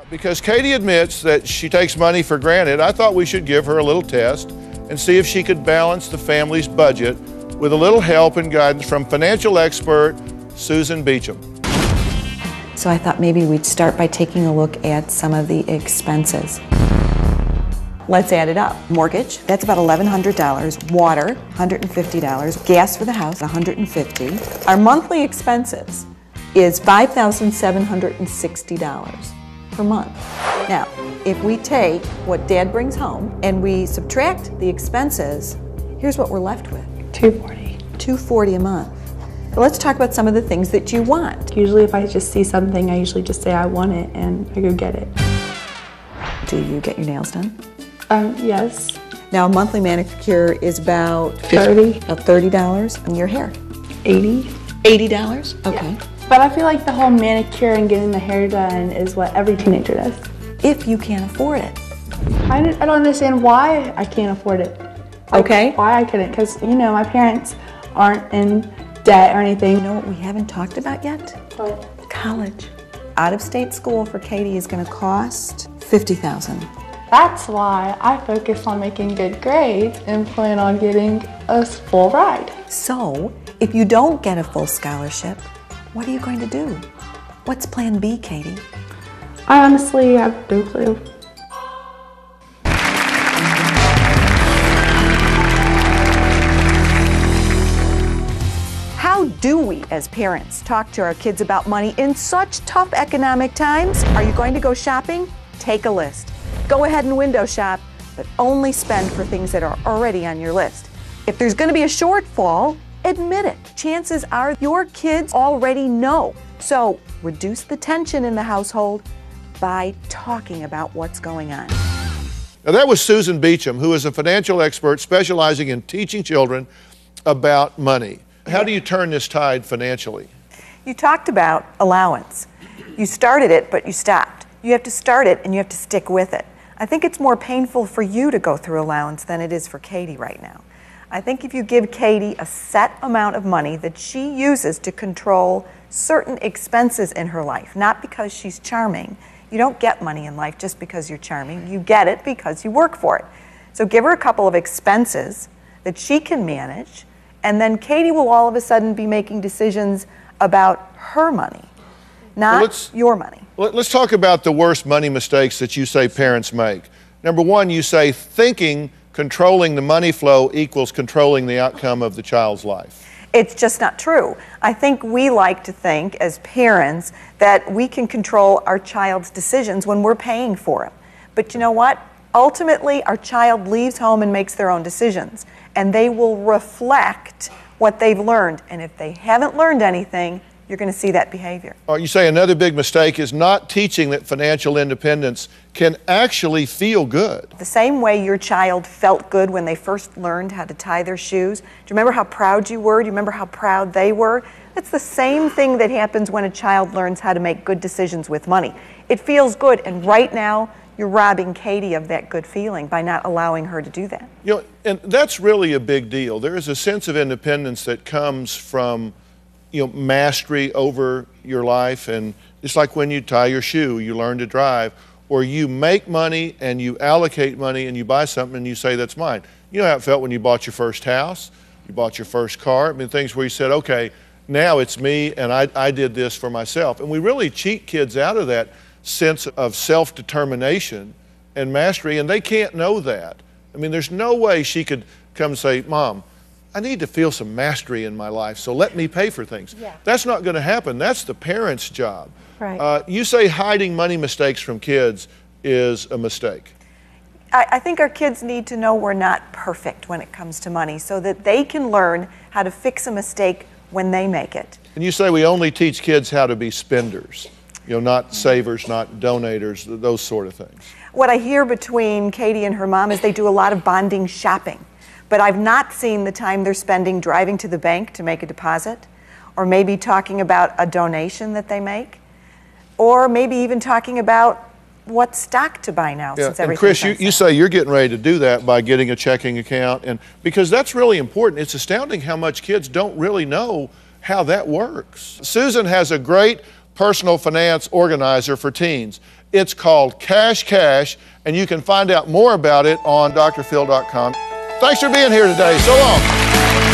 Because Katie admits that she takes money for granted, I thought we should give her a little test and see if she could balance the family's budget with a little help and guidance from financial expert Susan Beacham. So I thought maybe we'd start by taking a look at some of the expenses. Let's add it up. Mortgage, that's about $1,100. Water, $150. Gas for the house, $150. Our monthly expenses is $5,760 per month. Now, if we take what Dad brings home and we subtract the expenses, here's what we're left with. $240. $240 a month. So let's talk about some of the things that you want. Usually if I just see something, I usually just say I want it and I go get it. Do you get your nails done? Yes. Now, a monthly manicure is about $30. About $30. And your hair? $80. $80? Okay. Yeah. But I feel like the whole manicure and getting the hair done is what every teenager does. If you can't afford it. I don't understand why I can't afford it. Like, okay. Why I couldn't, because you know my parents aren't in debt or anything. You know what we haven't talked about yet? What? College. Out-of-state school for Katie is going to cost $50,000. That's why I focus on making good grades and plan on getting a full ride. So, if you don't get a full scholarship, what are you going to do? What's plan B, Katie? I honestly have no clue. How do we, as parents, talk to our kids about money in such tough economic times? Are you going to go shopping? Take a list. Go ahead and window shop, but only spend for things that are already on your list. If there's going to be a shortfall, admit it. Chances are your kids already know. So reduce the tension in the household by talking about what's going on. Now that was Susan Beacham, who is a financial expert specializing in teaching children about money. How do you turn this tide financially? You talked about allowance. You started it, but you stopped. You have to start it and you have to stick with it. I think it's more painful for you to go through allowance than it is for Katie right now. I think if you give Katie a set amount of money that she uses to control certain expenses in her life, not because she's charming. You don't get money in life just because you're charming. You get it because you work for it. So give her a couple of expenses that she can manage, and then Katie will all of a sudden be making decisions about her money, not your money. Let's talk about the worst money mistakes that you say parents make. Number one, you say thinking controlling the money flow equals controlling the outcome of the child's life. It's just not true. I think we like to think as parents that we can control our child's decisions when we're paying for them. But you know what? Ultimately, our child leaves home and makes their own decisions, and they will reflect what they've learned. And if they haven't learned anything, you're going to see that behavior. You say another big mistake is not teaching that financial independence can actually feel good. The same way your child felt good when they first learned how to tie their shoes. Do you remember how proud you were? Do you remember how proud they were? That's the same thing that happens when a child learns how to make good decisions with money. It feels good, and right now you're robbing Katie of that good feeling by not allowing her to do that. You know, and that's really a big deal. There is a sense of independence that comes from mastery over your life, and it's like when you tie your shoe, you learn to drive, or you make money and you allocate money and you buy something and you say, that's mine. You know how it felt when you bought your first house, you bought your first car, I mean, things where you said, okay, now it's me and I did this for myself. And we really cheat kids out of that sense of self-determination and mastery, and they can't know that. I mean, there's no way she could come and say, Mom, I need to feel some mastery in my life, so let me pay for things. Yeah. That's not going to happen. That's the parent's job. Right. You say hiding money mistakes from kids is a mistake. I think our kids need to know we're not perfect when it comes to money so that they can learn how to fix a mistake when they make it. And you say we only teach kids how to be spenders, not savers, not donators, those sort of things. What I hear between Katie and her mom is they do a lot of bonding shopping. But I've not seen the time they're spending driving to the bank to make a deposit, or maybe talking about a donation that they make, or maybe even talking about what stock to buy now since everything's and Chris, you say you're getting ready to do that by getting a checking account, and because that's really important. It's astounding how much kids don't really know how that works. Susan has a great personal finance organizer for teens, It's called Cash Cash, and you can find out more about it on drphil.com. Thanks for being here today. So long.